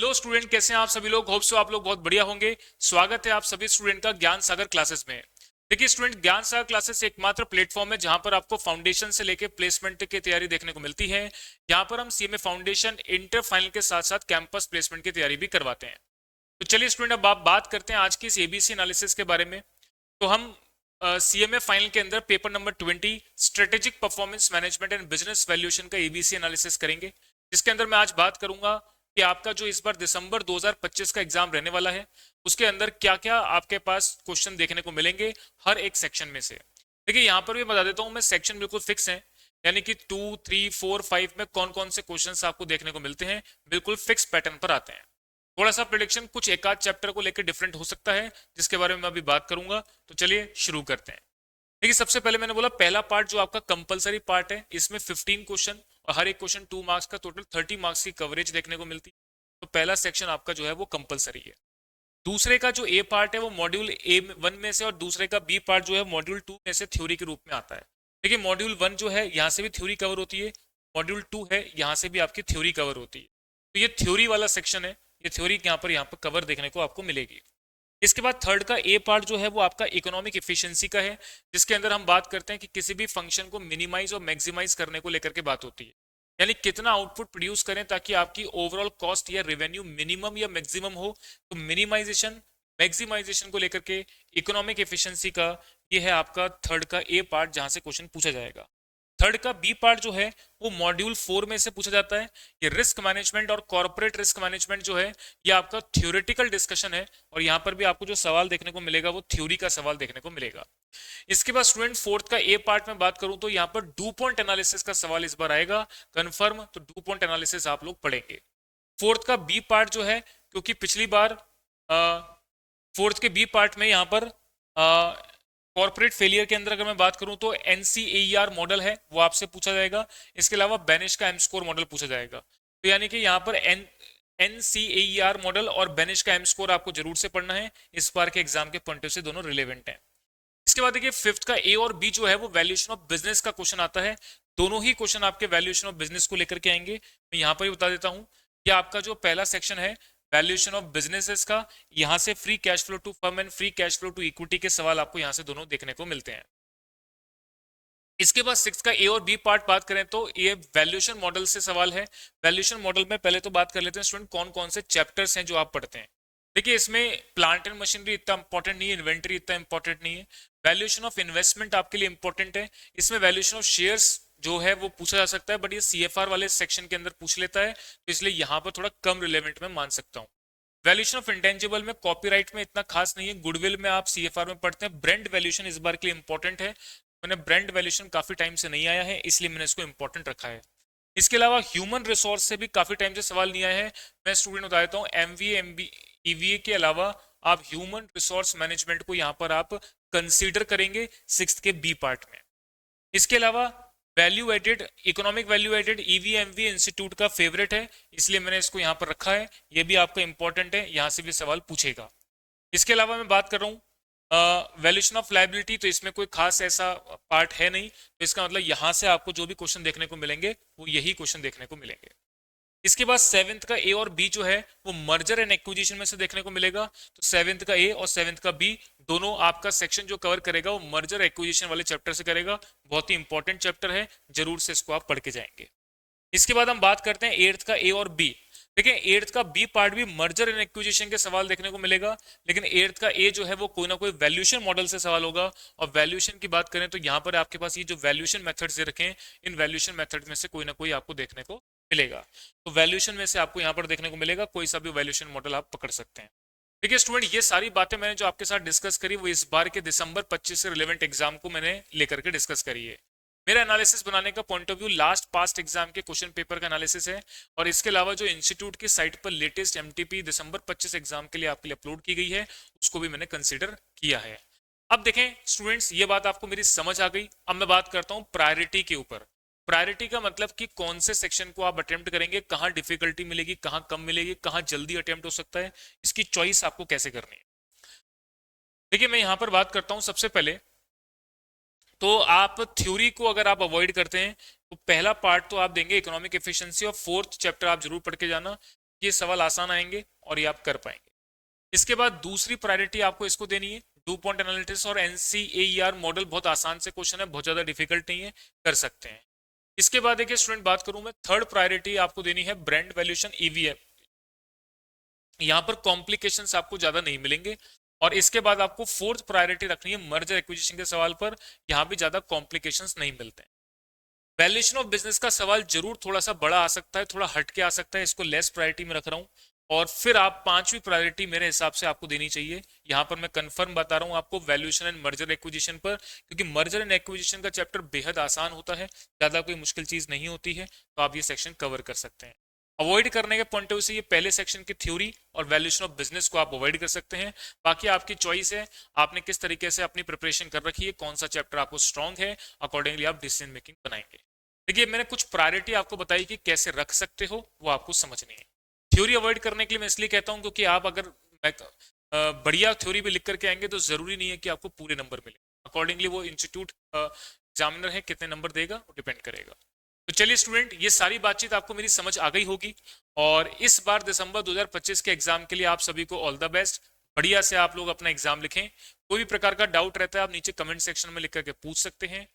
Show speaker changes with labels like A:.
A: Hello student, कैसे हैं आप सभी लोग। होप सो आप लोग बहुत बढ़िया होंगे। स्वागत है आप सभी स्टूडेंट का ज्ञान सागर क्लासेस में। देखिए स्टूडेंट, ज्ञान सागर क्लासेस एकमात्र प्लेटफॉर्म है जहां पर आपको फाउंडेशन से लेके प्लेसमेंट की तैयारी देखने को मिलती है। यहाँ पर हम सीएमए फाउंडेशन, इंटर फाइनल के साथ साथ कैंपस प्लेसमेंट की तैयारी भी करवाते हैं। तो चलिए स्टूडेंट, अब आप बात करते हैं आज की इस एबीसी एनालिसिस के बारे में। तो हम सीएमए फाइनल के अंदर paper number 20 strategic performance management and business valuation का एबीसी एनालिसिस करेंगे, जिसके अंदर मैं आज बात करूंगा कि आपका जो इस बार दिसंबर 2025 का एग्जाम रहने वाला है, उसके अंदर क्या क्या आपके पास क्वेश्चन देखने को मिलेंगे हर एक सेक्शन में से। देखिए यहाँ पर भी बता देता हूँ मैं, सेक्शन बिल्कुल फिक्स है, यानी कि 2, 3, 4, 5 में कौन कौन से क्वेश्चंस आपको देखने को मिलते हैं, बिल्कुल फिक्स पैटर्न पर आते हैं। थोड़ा सा प्रिडिक्शन कुछ एक आध चैप्टर को लेकर डिफरेंट हो सकता है, जिसके बारे में मैं अभी बात करूंगा। तो चलिए शुरू करते हैं। देखिए सबसे पहले मैंने बोला पहला पार्ट जो आपका कंपलसरी पार्ट है, इसमें 15 क्वेश्चन और हर एक क्वेश्चन 2 मार्क्स का, टोटल 30 मार्क्स की कवरेज देखने को मिलती है। तो पहला सेक्शन आपका जो है वो कंपलसरी है। दूसरे का जो ए पार्ट है वो मॉड्यूल A1 में से, और दूसरे का बी पार्ट जो है मॉड्यूल 2 में से थ्योरी के रूप में आता है। देखिए मॉड्यूल 1 जो है यहाँ से भी थ्योरी कवर होती है, मॉड्यूल 2 है यहाँ से भी आपकी थ्योरी कवर होती है। तो ये थ्योरी वाला सेक्शन है, ये थ्योरी यहाँ पर कवर देखने को आपको मिलेगी। इसके बाद थर्ड का ए पार्ट जो है वो आपका इकोनॉमिक एफिशिएंसी का है, जिसके अंदर हम बात करते हैं कि किसी भी फंक्शन को मिनिमाइज और मैक्सिमाइज करने को लेकर के बात होती है, यानी कितना आउटपुट प्रोड्यूस करें ताकि आपकी ओवरऑल कॉस्ट या रेवेन्यू मिनिमम या मैक्सिमम हो। तो मिनिमाइजेशन, मैक्सिमाइजेशन को लेकर के इकोनॉमिक एफिशिएंसी का ये है आपका थर्ड का ए पार्ट, जहां से क्वेश्चन पूछा जाएगा। थर्ड का बी पार्ट जो है वो मॉड्यूल 4 में से पूछा जाता है। ये रिस्क मैनेजमेंट और कॉर्पोरेट रिस्क मैनेजमेंट जो है ये आपका थ्योरेटिकल डिस्कशन है, और यहाँ पर भी आपको जो सवाल देखने को मिलेगा वो थ्योरी का सवाल देखने को मिलेगा। इसके बाद स्टूडेंट फोर्थ का ए पार्ट में बात करूं तो यहाँ पर डू पॉइंट एनालिसिस का सवाल इस बार आएगा कंफर्म। तो डू पॉइंट एनालिसिस आप लोग पढ़ेंगे। फोर्थ का बी पार्ट जो है, क्योंकि पिछली बार फोर्थ के बी पार्ट में यहाँ पर कॉर्पोरेट फेलियर के अंदर अगर मैं बात करूं तो एनसीएईआर मॉडल है वो आपसे पूछा जाएगा। इसके अलावा बेनिश का एम स्कोर मॉडल पूछा जाएगा। तो यानी कि यहाँ पर एनसीएईआर मॉडल और बेनिश का एम स्कोर आपको जरूर से पढ़ना है, इस बार के एग्जाम के पॉइंट से दोनों रिलेवेंट हैं। इसके बाद देखिए फिफ्थ का ए और बी जो है वो वैल्यूएशन ऑफ बिजनेस का क्वेश्चन आता है। दोनों ही क्वेश्चन आपके वैल्यूएशन ऑफ बिजनेस को लेकर के आएंगे। मैं यहाँ पर ही बता देता हूँ कि आपका जो पहला सेक्शन है वैल्यूएशन ऑफ बिजनेसेस का, यहाँ से free cash flow to firm and free cash flow to equity के सवाल आपको यहाँ से दोनों देखने को मिलते हैं। इसके बाद सिक्स का ए और बी पार्ट बात करें तो ये वैल्यूएशन मॉडल से सवाल है। वैल्यूएशन मॉडल में पहले तो बात कर लेते हैं स्टूडेंट कौन कौन से चैप्टर्स हैं जो आप पढ़ते हैं। देखिए इसमें प्लांट एंड मशीनरी इतना इंपॉर्टेंट नहीं है, इन्वेंटरी इतना इंपॉर्टेंट नहीं है। वैल्यूएशन ऑफ इन्वेस्टमेंट आपके लिए इंपॉर्टेंट है। इसमें वैल्यूएशन ऑफ शेयर्स जो है वो पूछा जा सकता है, बट ये सीएफआर वाले सेक्शन के अंदर पूछ लेता है, तो इसलिए यहाँ पर थोड़ा कम रिलेवेंट में मान सकता हूँ। वैल्यूएशन ऑफ इंटेंजिबल में कॉपीराइट में इतना खास नहीं है, गुडविल में आप सीएफआर में पढ़ते हैं। ब्रांड वैल्यूएशन इस बार के लिए इंपॉर्टेंट है, मैंने ब्रांड वैल्यूएशन काफी टाइम से नहीं आया है इसलिए मैंने इसको इंपॉर्टेंट रखा है। इसके अलावा ह्यूमन रिसोर्स से भी काफी टाइम से सवाल नहीं आया है। मैं स्टूडेंट बता देता हूँ, एमवीए एमबी ईवीए के अलावा आप ह्यूमन रिसोर्स मैनेजमेंट को यहाँ पर आप कंसीडर करेंगे सिक्स्थ के बी पार्ट में। इसके अलावा value added, economic value added EVMV institute का फेवरेट है, इसलिए मैंने इसको यहाँ पर रखा है। ये भी आपका इंपॉर्टेंट है, यहाँ से भी सवाल पूछेगा। इसके अलावा मैं बात कर रहा हूँ वैल्यूएशन ऑफ लायबिलिटी, तो इसमें कोई खास ऐसा पार्ट है नहीं, तो इसका मतलब यहाँ से आपको जो भी क्वेश्चन देखने को मिलेंगे वो यही क्वेश्चन देखने को मिलेंगे। इसके बाद सेवेंथ का ए और बी जो है वो मर्जर एंड एक्विजिशन में से देखने को मिलेगा। तो सेवेंथ का ए और सेवेंथ का बी दोनों आपका सेक्शन जो कवर करेगा वो मर्जर एक्विजिशन वाले चैप्टर से करेगा। बहुत ही इंपॉर्टेंट चैप्टर है, जरूर से इसको आप पढ़ के जाएंगे। इसके बाद हम बात करते हैं एट्थ का ए और बी। देखिए एट्थ का बी पार्ट भी मर्जर एंड एक्विजिशन के सवाल देखने को मिलेगा, लेकिन एट्थ का ए जो है वो कोई ना कोई वैल्यूएशन मॉडल से सवाल होगा। और वैल्यूएशन की बात करें तो यहाँ पर आपके पास ये जो वैल्यूएशन मेथड्स दे रखे हैं, इन वैल्यूएशन मेथड में से कोई ना कोई आपको देखने को मिलेगा। तो वैल्यूएशन में से आपको यहाँ पर देखने को मिलेगा, कोई सा भी वैल्यूएशन मॉडल आप पकड़ सकते हैं। देखिए स्टूडेंट, ये सारी बातें मैंने जो आपके साथ डिस्कस करी वो इस बार के दिसंबर 25 से रिलेवेंट एग्जाम को मैंने लेकर के डिस्कस करी है। मेरा एनालिसिस बनाने का point of view last past exam के क्वेश्चन पेपर का एनालिसिस है, और इसके अलावा जो इंस्टीट्यूट की साइट पर लेटेस्ट एमटीपी दिसंबर 25 एग्जाम के लिए आपके लिए अपलोड की गई है उसको भी मैंने कंसीडर किया है। अब देखें स्टूडेंट्स, ये बात आपको मेरी समझ आ गई। अब मैं बात करता हूँ प्रायोरिटी के ऊपर। प्रायोरिटी का मतलब कि कौन से सेक्शन को आप अटेम्प्ट करेंगे, कहाँ डिफिकल्टी मिलेगी, कहाँ कम मिलेगी, कहाँ जल्दी अटेम्प्ट हो सकता है, इसकी चॉइस आपको कैसे करनी है। देखिए मैं यहाँ पर बात करता हूँ सबसे पहले तो आप थ्योरी को अगर आप अवॉइड करते हैं तो पहला पार्ट तो आप देंगे इकोनॉमिक एफिशिएंसी, और फोर्थ चैप्टर आप जरूर पढ़ के जाना। ये सवाल आसान आएंगे और ये आप कर पाएंगे। इसके बाद दूसरी प्रायोरिटी आपको इसको देनी है, 2 पॉइंट एनालिसिस और NCAER मॉडल बहुत आसान से क्वेश्चन है, बहुत ज्यादा डिफिकल्ट नहीं है, कर सकते हैं। इसके बाद देखिए स्टूडेंट, बात करूं मैं, थर्ड प्रायोरिटी आपको देनी है ब्रांड वैल्यूएशन EVM। यहाँ पर कॉम्प्लिकेशंस आपको ज्यादा नहीं मिलेंगे। और इसके बाद आपको फोर्थ प्रायोरिटी रखनी है मर्जर एक्विजिशन के सवाल पर, यहाँ भी ज्यादा कॉम्प्लिकेशंस नहीं मिलते हैं। वैल्यूएशन ऑफ बिजनेस का सवाल जरूर थोड़ा सा बड़ा आ सकता है, थोड़ा हटके आ सकता है, इसको लेस प्रायोरिटी में रख रहा हूँ। और फिर आप पांचवी प्रायोरिटी मेरे हिसाब से आपको देनी चाहिए, यहाँ पर मैं कंफर्म बता रहा हूँ आपको, वैल्यूएशन एंड मर्जर एक्विजिशन पर, क्योंकि मर्जर एंड एक्विजिशन का चैप्टर बेहद आसान होता है, ज्यादा कोई मुश्किल चीज नहीं होती है, तो आप ये सेक्शन कवर कर सकते हैं। अवॉइड करने के पॉइंट ऑफ व्यू से ये पहले सेक्शन की थ्योरी और वैल्यूएशन ऑफ बिजनेस को आप अवॉइड कर सकते हैं। बाकी आपकी चॉइस है, आपने किस तरीके से अपनी प्रिपरेशन कर रखी है, कौन सा चैप्टर आपको स्ट्रांग है, अकॉर्डिंगली आप डिसीजन मेकिंग बनाएंगे। देखिए मैंने कुछ प्रायोरिटी आपको बताई कि कैसे रख सकते हो, वो आपको समझनी है। थ्योरी अवॉइड करने के लिए मैं इसलिए कहता हूं क्योंकि आप अगर बढ़िया थ्योरी भी लिख करके आएंगे तो जरूरी नहीं है कि आपको पूरे नंबर मिले, अकॉर्डिंगली वो इंस्टीट्यूट एग्जामिनर है कितने नंबर देगा वो डिपेंड करेगा। तो चलिए स्टूडेंट, ये सारी बातचीत आपको मेरी समझ आ गई होगी, और इस बार दिसंबर 2025 के एग्जाम के लिए आप सभी को ऑल द बेस्ट। बढ़िया से आप लोग अपना एग्जाम लिखें। कोई भी प्रकार का डाउट रहता है आप नीचे कमेंट सेक्शन में लिख करके पूछ सकते हैं।